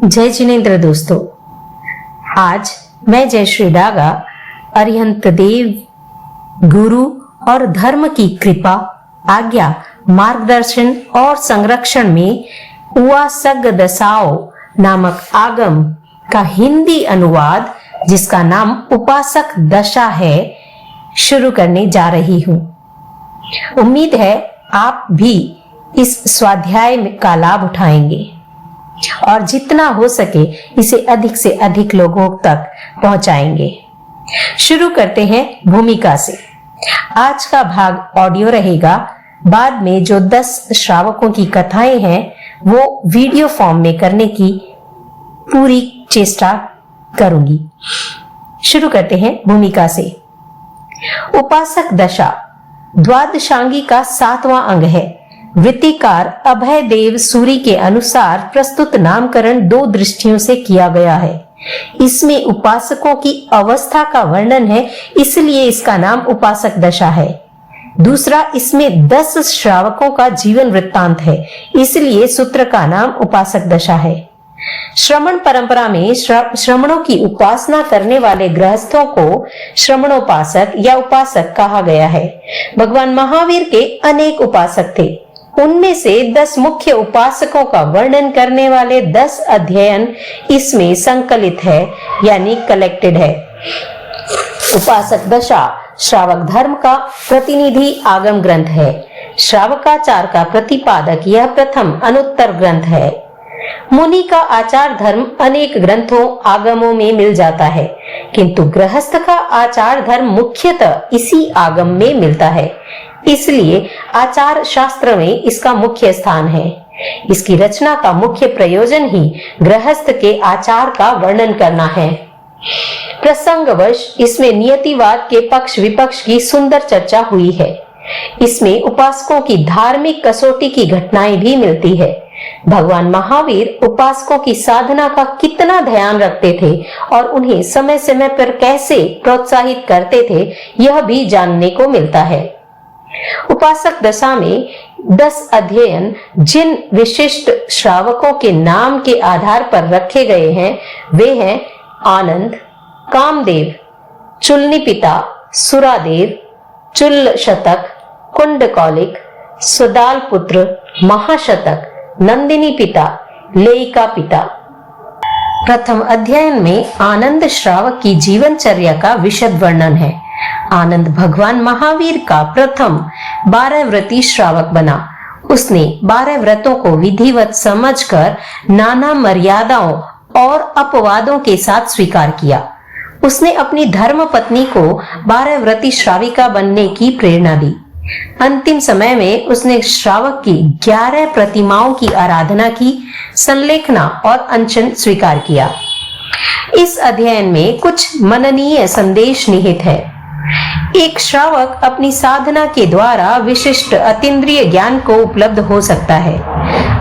जय जिनेन्द्र दोस्तों, आज मैं जयश्री डागा अरिहंत देव गुरु और धर्म की कृपा, आज्ञा, मार्गदर्शन और संरक्षण में उवासग दशाओं नामक आगम का हिंदी अनुवाद, जिसका नाम उपासक दशा है, शुरू करने जा रही हूँ। उम्मीद है आप भी इस स्वाध्याय का लाभ उठाएंगे और जितना हो सके इसे अधिक से अधिक लोगों तक पहुंचाएंगे। शुरू करते हैं भूमिका से। आज का भाग ऑडियो रहेगा। बाद में जो 10 श्रावकों की कथाएं हैं वो वीडियो फॉर्म में करने की पूरी चेष्टा करूंगी। शुरू करते हैं भूमिका से। उपासक दशा द्वादशांगी का 7वां अंग है। वृत्तिकार अभय देव सूरी के अनुसार प्रस्तुत नामकरण 2 दृष्टियों से किया गया है। इसमें उपासकों की अवस्था का वर्णन है, इसलिए इसका नाम उपासक दशा है। दूसरा, इसमें 10 श्रावकों का जीवन वृत्तांत है, इसलिए सूत्र का नाम उपासक दशा है। श्रमण परंपरा में श्रमणों की उपासना करने वाले गृहस्थों को श्रमणोपासक या उपासक कहा गया है। भगवान महावीर के अनेक उपासक थे। उनमें से 10 मुख्य उपासकों का वर्णन करने वाले 10 अध्ययन इसमें संकलित है, यानी कलेक्टेड है। उपासक दशा श्रावक धर्म का प्रतिनिधि आगम ग्रंथ है। श्रावकाचार का प्रतिपादक यह प्रथम अनुत्तर ग्रंथ है। मुनि का आचार धर्म अनेक ग्रंथों आगमों में मिल जाता है, किंतु गृहस्थ का आचार धर्म मुख्यतः इसी आगम में मिलता है, इसलिए आचार शास्त्र में इसका मुख्य स्थान है। इसकी रचना का मुख्य प्रयोजन ही गृहस्थ के आचार का वर्णन करना है। प्रसंगवश इसमें नियतिवाद के पक्ष विपक्ष की सुंदर चर्चा हुई है। इसमें उपासकों की धार्मिक कसौटी की घटनाएं भी मिलती है। भगवान महावीर उपासकों की साधना का कितना ध्यान रखते थे और उन्हें समय समय पर कैसे प्रोत्साहित करते थे, यह भी जानने को मिलता है। उपासक दशा में 10 अध्ययन जिन विशिष्ट श्रावकों के नाम के आधार पर रखे गए हैं वे हैं आनंद, कामदेव, चुलनिपिता, सुरादेव, चुल्ल शतक, कुंडकौलिक, सुदाल पुत्र, महाशतक, नंदिनी पिता, लेयिका पिता। प्रथम अध्ययन में आनंद श्रावक की जीवनचर्या का विशद वर्णन है। आनंद भगवान महावीर का प्रथम 12 व्रती श्रावक बना। उसने 12 व्रतों को विधिवत समझकर नाना मर्यादाओं और अपवादों के साथ स्वीकार किया। उसने अपनी धर्म पत्नी को 12 व्रती श्राविका बनने की प्रेरणा दी। अंतिम समय में उसने श्रावक की 11 प्रतिमाओं की आराधना की, संलेखना और अनशन स्वीकार किया। इस अध्ययन में कुछ मननीय संदेश निहित है। एक श्रावक अपनी साधना के द्वारा विशिष्ट अतीन्द्रिय ज्ञान को उपलब्ध हो सकता है।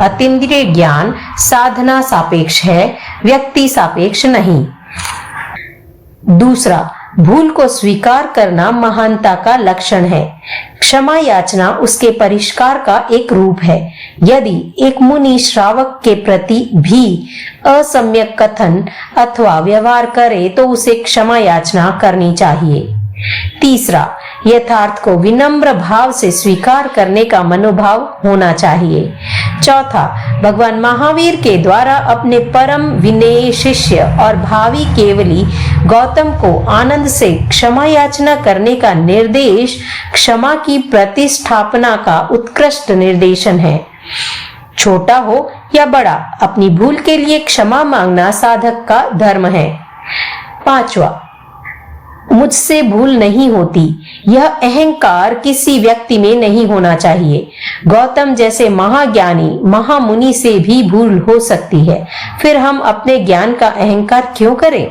अतीन्द्रिय ज्ञान साधना सापेक्ष है, व्यक्ति सापेक्ष नहीं। दूसरा, भूल को स्वीकार करना महानता का लक्षण है। क्षमा याचना उसके परिष्कार का एक रूप है। यदि एक मुनि श्रावक के प्रति भी असम्यक कथन अथवा व्यवहार करे तो उसे क्षमा याचना करनी चाहिए। तीसरा, यथार्थ को विनम्र भाव से स्वीकार करने का मनोभाव होना चाहिए। चौथा, भगवान महावीर के द्वारा अपने परम विनयी शिष्य और भावी केवली गौतम को आनंद से क्षमा याचना करने का निर्देश क्षमा की प्रतिष्ठापना का उत्कृष्ट निर्देशन है। छोटा हो या बड़ा, अपनी भूल के लिए क्षमा मांगना साधक का धर्म है। पांचवा, मुझसे भूल नहीं होती, यह अहंकार किसी व्यक्ति में नहीं होना चाहिए। गौतम जैसे महाज्ञानी महामुनि से भी भूल हो सकती है, फिर हम अपने ज्ञान का अहंकार क्यों करें।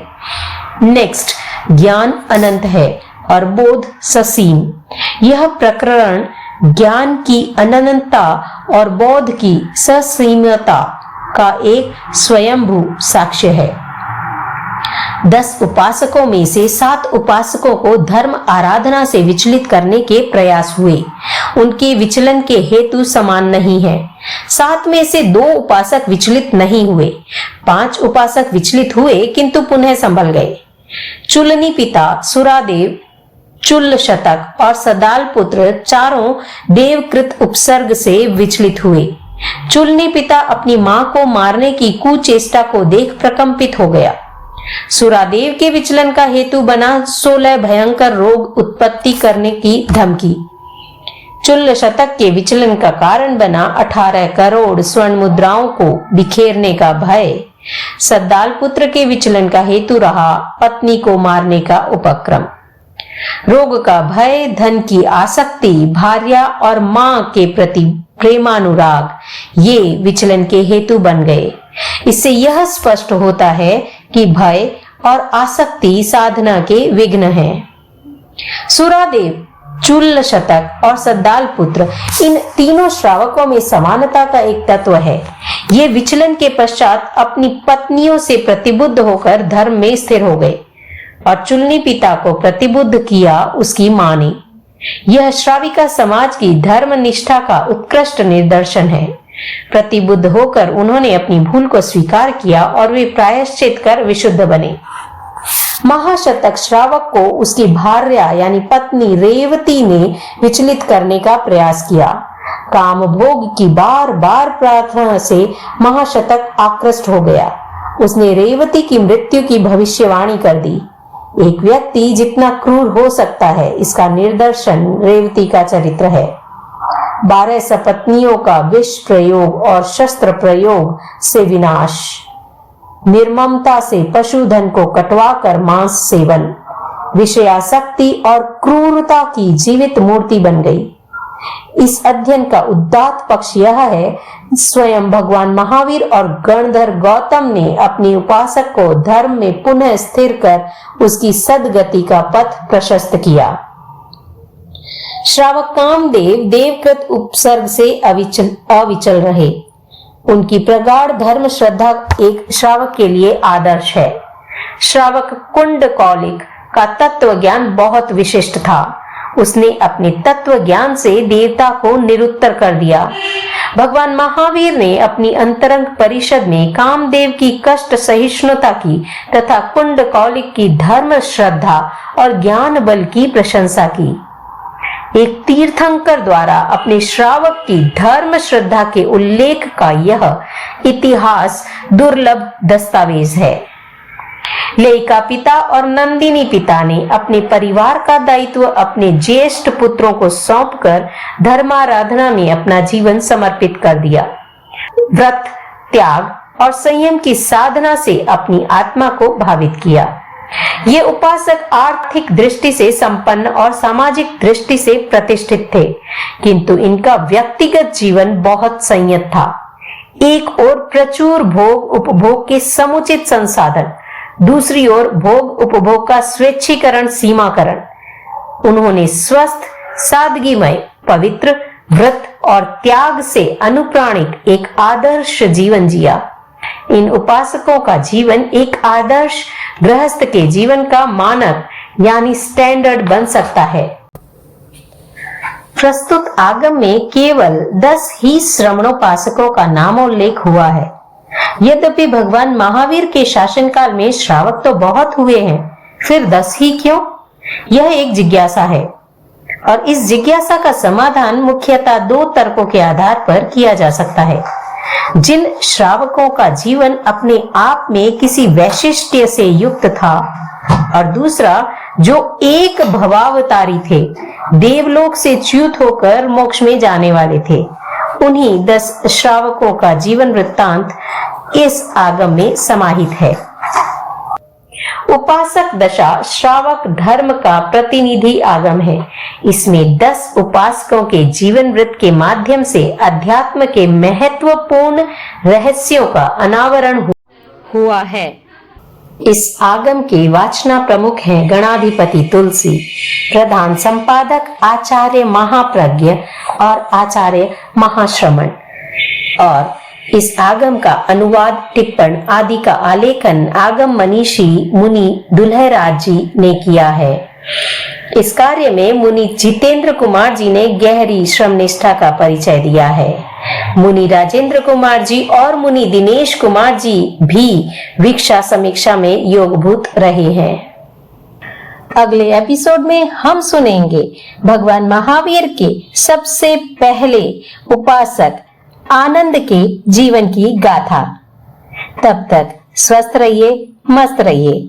नेक्स्ट, ज्ञान अनंत है और बोध ससीम। यह प्रकरण ज्ञान की अनंतता और बोध की ससीमता का एक स्वयंभू साक्ष्य है। 10 उपासकों में से 7 उपासकों को धर्म आराधना से विचलित करने के प्रयास हुए। उनके विचलन के हेतु समान नहीं है। 7 में से 2 उपासक विचलित नहीं हुए। 5 उपासक विचलित हुए किंतु पुनः संभल गए। चुलनी पिता, सुरादेव, चुल्ल शतक और सदाल पुत्र चारों देवकृत उपसर्ग से विचलित हुए। चुलनी पिता अपनी मां को मारने की कुचेष्टा को देख प्रकंपित हो गया। सुरादेव के विचलन का हेतु बना 16 भयंकर रोग उत्पत्ति करने की धमकी। चुल्ल शतक के विचलन का कारण बना 18 करोड़ स्वर्ण मुद्राओं को बिखेरने का भय। सद्दाल पुत्र के विचलन का हेतु रहा पत्नी को मारने का उपक्रम। रोग का भय, धन की आसक्ति, भार्या और मां के प्रति प्रेमानुराग, ये विचलन के हेतु बन गए। इससे यह स्पष्ट होता है कि भय और आसक्ति साधना के विघ्न हैं। सुरादेव, चुल्ल शतक और सद्दाल पुत्र, इन तीनों श्रावकों में समानता का एक तत्व है। ये विचलन के पश्चात अपनी पत्नियों से प्रतिबुद्ध होकर धर्म में स्थिर हो गए और चुलनी पिता को प्रतिबुद्ध किया उसकी मां ने। यह श्राविका समाज की धर्म निष्ठा का उत्कृष्ट निदर्शन है। प्रतिबुद्ध होकर उन्होंने अपनी भूल को स्वीकार किया और वे प्रायश्चित कर विशुद्ध बने। महाशतक श्रावक को उसकी भार्या यानी पत्नी रेवती ने विचलित करने का प्रयास किया। काम भोग की बार बार प्रार्थना से महाशतक आकृष्ट हो गया। उसने रेवती की मृत्यु की भविष्यवाणी कर दी। एक व्यक्ति जितना क्रूर हो सकता है, इसका निदर्शन रेवती का चरित्र है। 12 सपत्नियों का विष प्रयोग और शस्त्र प्रयोग से विनाश, निर्ममता से पशुधन को कटवाकर मांस सेवन, विषयासक्ति और क्रूरता की जीवित मूर्ति बन गई। इस अध्ययन का उदात्त पक्ष यह है, स्वयं भगवान महावीर और गणधर गौतम ने अपनी उपासक को धर्म में पुनः स्थिर कर उसकी सदगति का पथ प्रशस्त किया। श्रावक कामदेव देवकृत उपसर्ग से अविचल रहे। उनकी प्रगाढ़ धर्म श्रद्धा एक श्रावक के लिए आदर्श है। श्रावक कुंडकौलिक का तत्व ज्ञान बहुत विशिष्ट था। उसने अपने तत्व ज्ञान से देवता को निरुत्तर कर दिया। भगवान महावीर ने अपनी अंतरंग परिषद में कामदेव की कष्ट सहिष्णुता की तथा कुंडकौलिक की धर्म श्रद्धा और ज्ञान बल की प्रशंसा की। एक तीर्थंकर द्वारा अपने श्रावक की धर्म श्रद्धा के उल्लेख का यह इतिहास दुर्लभ दस्तावेज है। लेइका पिता और नंदिनी पिता ने अपने परिवार का दायित्व अपने ज्येष्ठ पुत्रों को सौंपकर धर्माराधना में अपना जीवन समर्पित कर दिया। व्रत, त्याग और संयम की साधना से अपनी आत्मा को भावित किया। ये उपासक आर्थिक दृष्टि से संपन्न और सामाजिक दृष्टि से प्रतिष्ठित थे, किंतु इनका व्यक्तिगत जीवन बहुत संयत था। एक ओर प्रचुर भोग उपभोग के समुचित संसाधन, दूसरी ओर भोग उपभोग का स्वेच्छीकरण, सीमाकरण। उन्होंने स्वस्थ, सादगीमय, पवित्र, व्रत और त्याग से अनुप्राणित एक आदर्श जीवन जिया। इन उपासकों का जीवन एक आदर्श गृहस्थ के जीवन का मानक यानी स्टैंडर्ड बन सकता है। प्रस्तुत आगम में केवल 10 ही श्रमणोपासकों का नामोल्लेख हुआ है। यद्यपि भगवान महावीर के शासनकाल में श्रावक तो बहुत हुए हैं, फिर 10 ही क्यों? यह एक जिज्ञासा है और इस जिज्ञासा का समाधान मुख्यतः 2 तर्कों के आधार पर किया जा सकता है। जिन श्रावकों का जीवन अपने आप में किसी वैशिष्ट्य से युक्त था और दूसरा जो एक भवावतारी थे, देवलोक से च्युत होकर मोक्ष में जाने वाले थे, उन्हीं 10 श्रावकों का जीवन वृत्तांत इस आगम में समाहित है। उपासक दशा श्रावक धर्म का प्रतिनिधि आगम है। इसमें 10 उपासकों के जीवन वृत्त के माध्यम से अध्यात्म के महत्वपूर्ण रहस्यों का अनावरण हुआ है। इस आगम के वाचना प्रमुख हैं गणाधिपति तुलसी, प्रधान संपादक आचार्य महाप्रज्ञ और आचार्य महाश्रमण और इस आगम का अनुवाद, टिप्पण आदि का आलेखन आगम मनीषी मुनि दुल्हराज जी ने किया है। इस कार्य में मुनि जितेंद्र कुमार जी ने गहरी श्रम निष्ठा का परिचय दिया है। मुनि राजेंद्र कुमार जी और मुनि दिनेश कुमार जी भी वीक्षा समीक्षा में योगभूत रहे हैं। अगले एपिसोड में हम सुनेंगे भगवान महावीर के सबसे पहले उपासक आनंद के जीवन की गाथा। तब तक स्वस्थ रहिए, मस्त रहिए।